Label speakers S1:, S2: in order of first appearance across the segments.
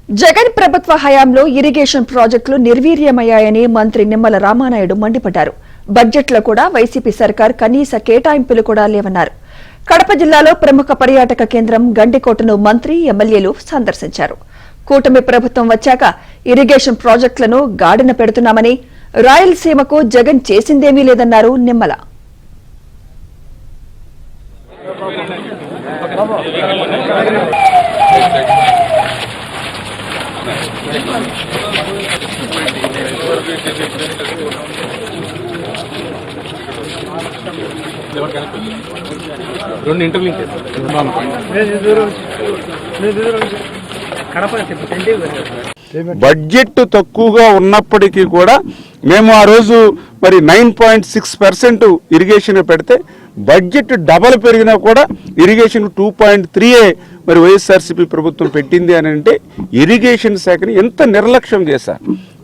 S1: జగన్ ప్రభుత్వ హయాంలో ఇరిగేషన్ ప్రాజెక్టులు నిర్వీర్యమయ్యాయని మంత్రి నిమ్మల రామానాయుడు మండిపడ్డారు. బడ్జెట్లో కూడా వైసీపీ సర్కార్ కనీస కేటాయింపులు కూడా లేవన్నారు. కడప జిల్లాలో ప్రముఖ పర్యాటక కేంద్రం గండికోటను మంత్రి, ఎమ్మెల్యేలు సందర్శించారు. కూటమి ప్రభుత్వం వచ్చాక ఇరిగేషన్ ప్రాజెక్టులను గాడిన పెడుతున్నామని, రాయలసీమకు జగన్ చేసిందేమీ లేదన్నారు నిమ్మల.
S2: బడ్జెట్ తక్కువగా ఉన్నప్పటికీ కూడా మేము ఆ రోజు మరి 9.6% ఇరిగేషన్ పెడితే బడ్జెట్ డబల్ పెరిగినా కూడా ఇరిగేషన్ 2.3 మరి వైఎస్ఆర్సీపీ ప్రభుత్వం పెట్టింది అని అంటే ఇరిగేషన్ శాఖని ఎంత నిర్లక్ష్యం చేశారు.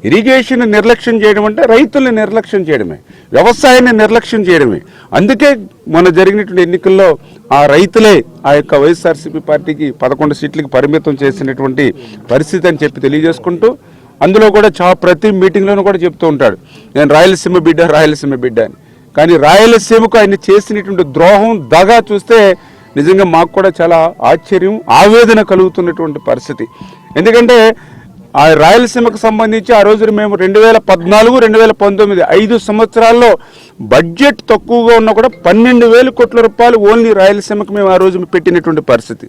S2: ఇరిగేషన్ నిర్లక్ష్యం చేయడం అంటే రైతుల్ని నిర్లక్ష్యం చేయడమే, వ్యవసాయాన్ని నిర్లక్ష్యం చేయడమే. అందుకే మొన్న జరిగినటువంటి ఎన్నికల్లో ఆ రైతులే ఆ యొక్క వైఎస్ఆర్సీపీ పార్టీకి 11 సీట్లకి పరిమితం చేసినటువంటి పరిస్థితి అని చెప్పి తెలియజేసుకుంటూ, అందులో కూడా ప్రతి మీటింగ్లోనూ కూడా చెప్తూ ఉంటాడు, నేను రాయలసీమ బిడ్డ అని. కానీ రాయలసీమకు ఆయన చేసినటువంటి ద్రోహం, దగా చూస్తే నిజంగా మాకు కూడా చాలా ఆశ్చర్యం, ఆవేదన కలుగుతున్నటువంటి పరిస్థితి. ఎందుకంటే ఆ రాయలసీమకు సంబంధించి ఆ రోజు మేము 2014, 2019 5 సంవత్సరాల్లో బడ్జెట్ తక్కువగా ఉన్నా కూడా 12,000 కోట్ల రూపాయలు ఓన్లీ రాయలసీమకు మేము ఆ రోజు పెట్టినటువంటి పరిస్థితి.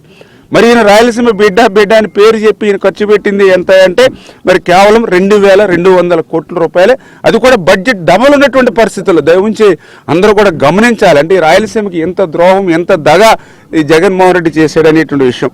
S2: మరి ఈయన రాయలసీమ బిడ్డ అని పేరు చెప్పి ఈయన ఖర్చు పెట్టింది ఎంత అంటే మరి కేవలం 2,200 కోట్ల రూపాయలే. అది కూడా బడ్జెట్ డబల్ ఉన్నటువంటి పరిస్థితుల్లో దయవుంచి అందరూ కూడా గమనించాలి. అంటే ఈ రాయలసీమకి ఎంత ద్రోహం, ఎంత దగా ఈ జగన్మోహన్ రెడ్డి చేశాడు అనేటువంటి విషయం.